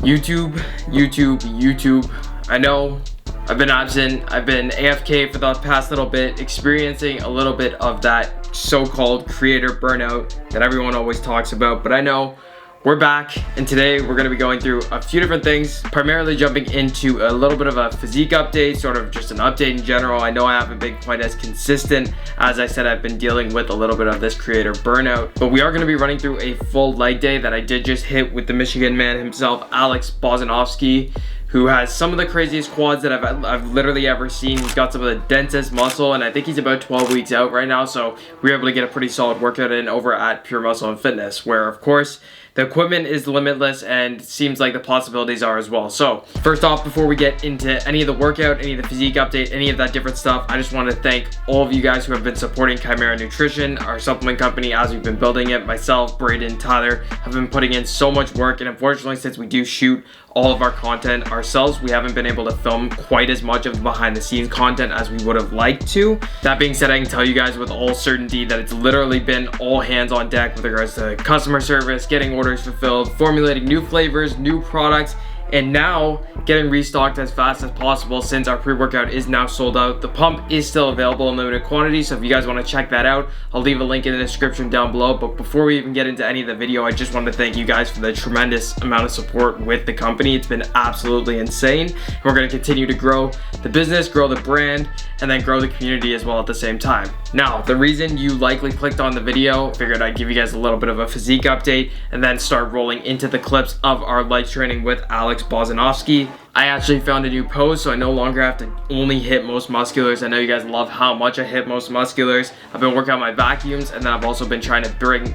YouTube. I know I've been absent. I've been AFK for the past little bit, experiencing a little bit of that so-called creator burnout that everyone always talks about. But I know we're back, and today we're going to be going through a few different things, primarily jumping into a little bit of a physique update, sort of just an update in general. I know I haven't been quite as consistent. As I said, I've been dealing with a little bit of this creator burnout, but we are going to be running through a full leg day that I did just hit with the Michigan man himself, Alex Bozinovski, who has some of the craziest quads that I've literally ever seen. He's got some of the densest muscle, and I think he's about 12 weeks out right now, so we were able to get a pretty solid workout in over at Pure Muscle and Fitness, where of course the equipment is limitless and seems like the possibilities are as well. So first off, before we get into any of the workout, any of the physique update, any of that different stuff, I just want to thank all of you guys who have been supporting Chimera Nutrition, our supplement company, as we've been building it. Myself, Braden, Tyler have been putting in so much work, and unfortunately, since we do shoot all of our content ourselves, we haven't been able to film quite as much of the behind the scenes content as we would have liked to. That being said, I can tell you guys with all certainty that it's literally been all hands on deck with regards to customer service, getting orders fulfilled, formulating new flavors, new products, and now getting restocked as fast as possible since our pre-workout is now sold out. The pump is still available in limited quantity, so if you guys want to check that out, I'll leave a link in the description down below. But before we even get into any of the video, I just want to thank you guys for the tremendous amount of support with the company. It's been absolutely insane. We're going to continue to grow the business, grow the brand, and then grow the community as well at the same time. Now, the reason you likely clicked on the video, figured I'd give you guys a little bit of a physique update and then start rolling into the clips of our leg training with Alex Bozinovski. I actually found a new pose, so I no longer have to only hit most musculars. I know you guys love how much I hit most musculars. I've been working on my vacuums, and then I've also been trying to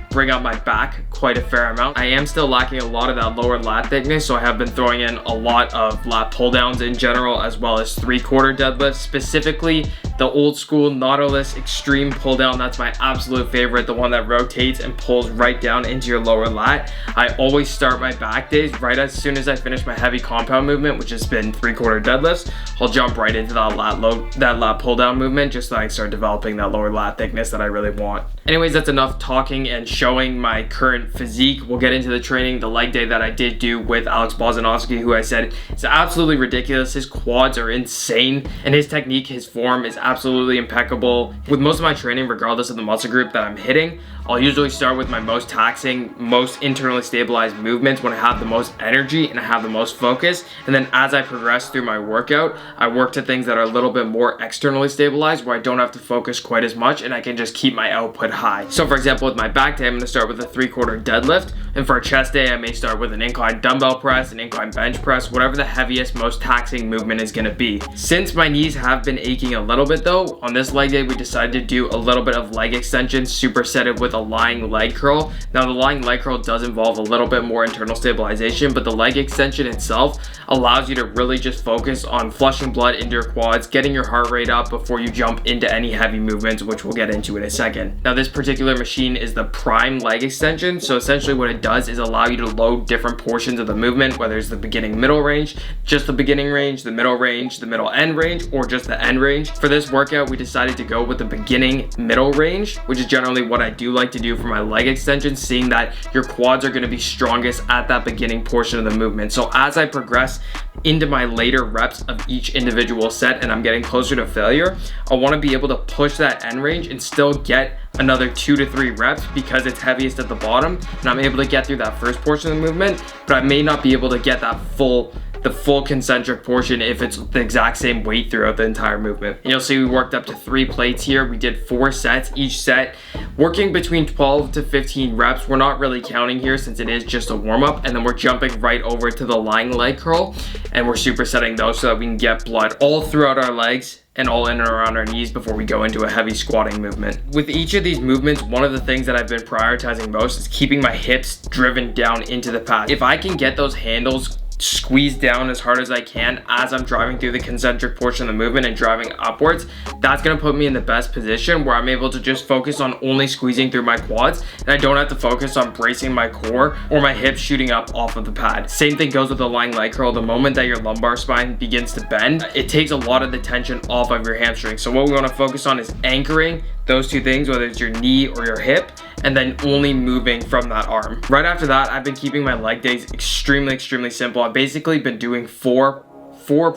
bring up my back quite a fair amount. I am still lacking a lot of that lower lat thickness, so I have been throwing in a lot of lat pull downs in general, as well as 3/4 deadlifts, specifically the old school Nautilus extreme pull down. That's my absolute favorite, the one that rotates and pulls right down into your lower lat. I always start my back days right as soon as I finish my heavy compound movement, which has been 3/4 deadlifts. I'll jump right into that lat pull down movement, just so I can start developing that lower lat thickness that I really want. Anyways, that's enough talking and showing my current physique. We'll get into the training, the leg day that I did do with Alex Bozinovski, who I said is absolutely ridiculous. His quads are insane, and his technique, his form is absolutely impeccable. With most of my training, regardless of the muscle group that I'm hitting, I'll usually start with my most taxing, most internally stabilized movements when I have the most energy and I have the most focus. And then as I progress through my workout, I work to things that are a little bit more externally stabilized, where I don't have to focus quite as much and I can just keep my output high. So for example, with my back day, I'm gonna start with a 3/4 deadlift. And for a chest day, I may start with an incline dumbbell press, an incline bench press, whatever the heaviest, most taxing movement is gonna be. Since my knees have been aching a little bit though, on this leg day, we decided to do a little bit of leg extension, supersetted with a lying leg curl. Now the lying leg curl does involve a little bit more internal stabilization, but the leg extension itself allows you to really just focus on flushing blood into your quads, getting your heart rate up before you jump into any heavy movements, which we'll get into in a second. Now this particular machine is the prime leg extension, so essentially what it does is allow you to load different portions of the movement, whether it's the beginning middle range, just the beginning range, the middle end range, or just the end range. For this workout, we decided to go with the beginning middle range, which is generally what I do like to do for my leg extension, seeing that your quads are going to be strongest at that beginning portion of the movement. So as I progress into my later reps of each individual set and I'm getting closer to failure, I want to be able to push that end range and still get another 2 to 3 reps because it's heaviest at the bottom, and I'm able to get through that first portion of the movement, but I may not be able to get the full concentric portion if it's the exact same weight throughout the entire movement. And you'll see we worked up to 3 plates here. We did 4 sets, each set working between 12 to 15 reps. We're not really counting here since it is just a warm-up, and then we're jumping right over to the lying leg curl, and we're supersetting those so that we can get blood all throughout our legs and all in and around our knees before we go into a heavy squatting movement. With each of these movements, one of the things that I've been prioritizing most is keeping my hips driven down into the pad. If I can get those handles squeeze down as hard as I can as I'm driving through the concentric portion of the movement and driving upwards, that's going to put me in the best position where I'm able to just focus on only squeezing through my quads, and I don't have to focus on bracing my core or my hips shooting up off of the pad. Same thing goes with the lying leg curl. The moment that your lumbar spine begins to bend, it takes a lot of the tension off of your hamstring. So what we want to focus on is anchoring those two things, whether it's your knee or your hip, and then only moving from that arm. Right after that, I've been keeping my leg days extremely simple. I've basically been doing four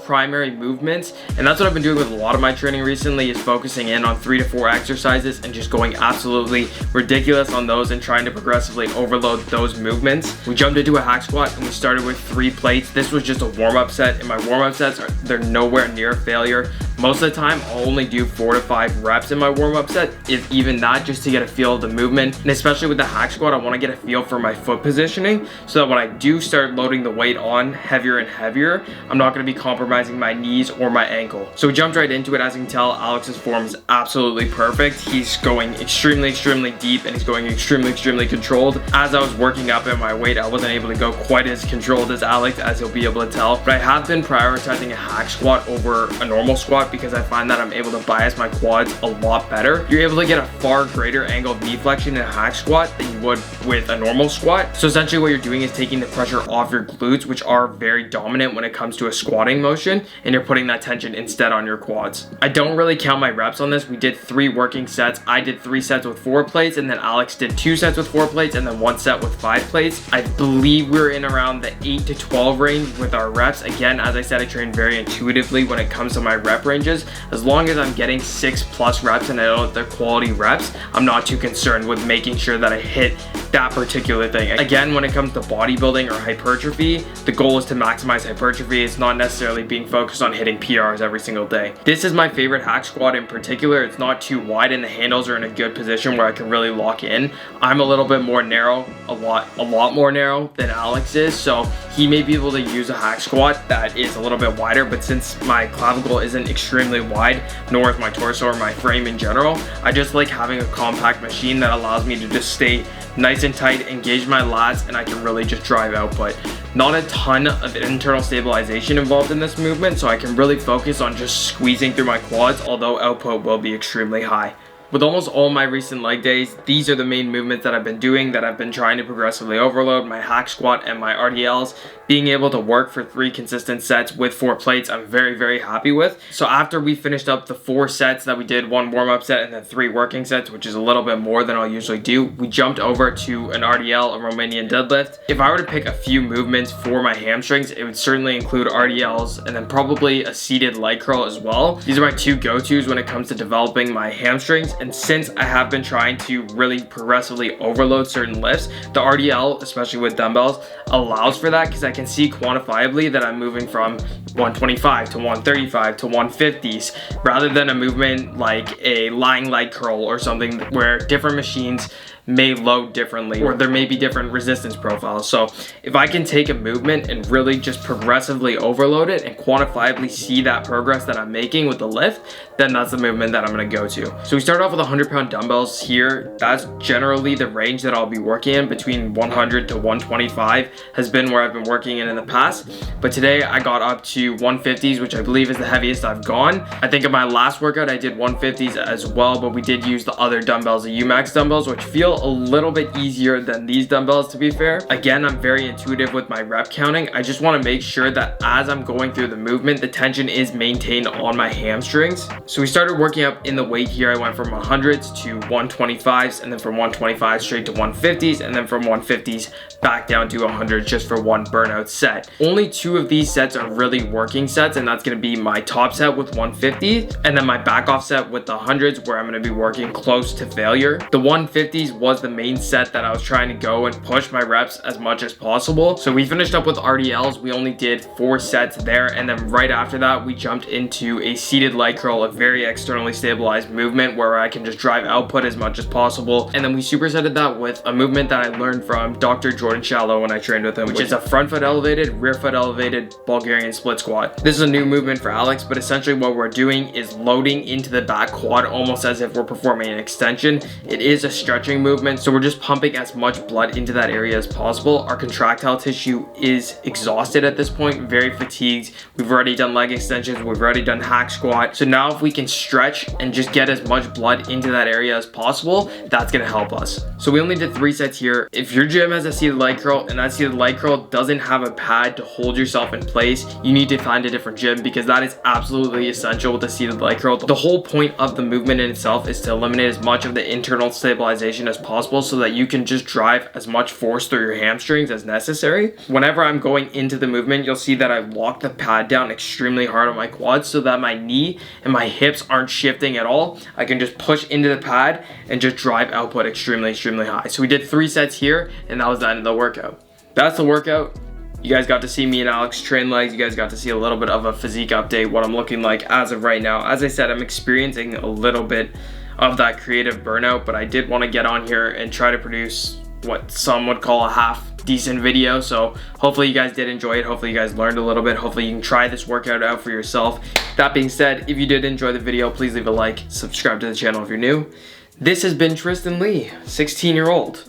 primary movements, and that's what I've been doing with a lot of my training recently, is focusing in on 3 to 4 exercises and just going absolutely ridiculous on those and trying to progressively overload those movements. We jumped into a hack squat and we started with 3 plates. This was just a warm-up set, and my warm-up sets they're nowhere near failure. Most of the time I'll only do 4 to 5 reps in my warm-up set, if even that, just to get a feel of the movement. And especially with the hack squat, I want to get a feel for my foot positioning, so that when I do start loading the weight on heavier and heavier, I'm not going to be compromising my knees or my ankle. So we jumped right into it. As you can tell, Alex's form is absolutely perfect. He's going extremely deep, and he's going extremely controlled. As I was working up at my weight, I wasn't able to go quite as controlled as Alex, as you'll be able to tell, but I have been prioritizing a hack squat over a normal squat because I find that I'm able to bias my quads a lot better. You're able to get a far greater angle of knee flexion in a hack squat than you would with a normal squat. So essentially what you're doing is taking the pressure off your glutes, which are very dominant when it comes to a squatting motion, and you're putting that tension instead on your quads. I don't really count my reps on this. We did 3 working sets. I did 3 sets with 4 plates, and then Alex did 2 sets with 4 plates, and then 1 set with 5 plates. I believe we're in around the 8 to 12 range with our reps. Again, as I said, I train very intuitively when it comes to my rep ranges. As long as I'm getting 6+ reps and I know they're quality reps, I'm not too concerned with making sure that I hit that particular thing. Again, when it comes to bodybuilding or hypertrophy, the goal is to maximize hypertrophy. It's not necessarily being focused on hitting PRs every single day. This is my favorite hack squat in particular. It's not too wide and the handles are in a good position where I can really lock in. I'm a little bit more narrow, a lot more narrow than Alex is, so he may be able to use a hack squat that is a little bit wider, but since my clavicle isn't extremely wide, nor is my torso or my frame in general, I just like having a compact machine that allows me to just stay nice and tight, engage my lats, and I can really just drive output. Not a ton of internal stabilization involved in this movement, so I can really focus on just squeezing through my quads, although output will be extremely high. With almost all my recent leg days, these are the main movements that I've been doing, that I've been trying to progressively overload: my hack squat and my RDLs. Being able to work for 3 consistent sets with 4 plates, I'm very happy with. So after we finished up the 4 sets that we did, 1 warm-up set and then 3 working sets, which is a little bit more than I'll usually do, we jumped over to an RDL, a Romanian deadlift. If I were to pick a few movements for my hamstrings, it would certainly include RDLs and then probably a seated leg curl as well. These are my 2 go-tos when it comes to developing my hamstrings, and since I have been trying to really progressively overload certain lifts, the RDL, especially with dumbbells, allows for that, because I can see quantifiably that I'm moving from 125 to 135 to 150s, rather than a movement like a lying leg curl or something where different machines may load differently, or there may be different resistance profiles. So if I can take a movement and really just progressively overload it and quantifiably see that progress that I'm making with the lift, then that's the movement that I'm going to go to. So we start off with 100-pound dumbbells here. That's generally the range that I'll be working in. Between 100 to 125 has been where I've been working in the past, but today I got up to 150s, which I believe is the heaviest I've gone. I think in my last workout I did 150s as well, but we did use the other dumbbells, the UMAX dumbbells, which feel a little bit easier than these dumbbells, to be fair. Again, I'm very intuitive with my rep counting. I just want to make sure that as I'm going through the movement, the tension is maintained on my hamstrings. So we started working up in the weight here. I went from 100s to 125s, and then from 125 straight to 150s, and then from 150s back down to 100 just for 1 burnout set. Only 2 of these sets are really working sets, and that's going to be my top set with 150 and then my back off set with the 100s, where I'm going to be working close to failure. The 150s was the main set that I was trying to go and push my reps as much as possible. So we finished up with RDLs. We only did 4 sets there, and then right after that we jumped into a seated leg curl, a very externally stabilized movement where I can just drive output as much as possible. And then we supersetted that with a movement that I learned from Dr. Jordan Shallow when I trained with him, which is a front foot elevated, rear foot elevated Bulgarian split squat. This is a new movement for Alex, but essentially what we're doing is loading into the back quad almost as if we're performing an extension. It is a stretching movement, so we're just pumping as much blood into that area as possible. Our contractile tissue is exhausted at this point, very fatigued. We've already done leg extensions, we've already done hack squat. So now if we can stretch and just get as much blood into that area as possible, that's gonna help us. So we only did 3 sets here. If your gym has a seated leg curl and that seated leg curl doesn't have a pad to hold yourself in place, you need to find a different gym, because that is absolutely essential with the seated leg curl. The whole point of the movement in itself is to eliminate as much of the internal stabilization as possible so that you can just drive as much force through your hamstrings as necessary. Whenever I'm going into the movement, you'll see that I lock the pad down extremely hard on my quads so that my knee and my hips aren't shifting at all. I can just push into the pad and just drive output extremely high. So we did 3 sets here, and that was the end of the workout. That's the workout. You guys got to see me and Alex train legs. You guys got to see a little bit of a physique update, what I'm looking like as of right now. As I said, I'm experiencing a little bit of that creative burnout, but I did want to get on here and try to produce what some would call a half decent video. So hopefully you guys did enjoy it. Hopefully you guys learned a little bit. Hopefully you can try this workout out for yourself. That being said, if you did enjoy the video, please leave a like, subscribe to the channel if you're new. This has been Tristan Lee, 16-year-old,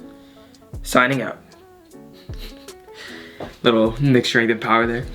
signing out. Little mixed strength and power there.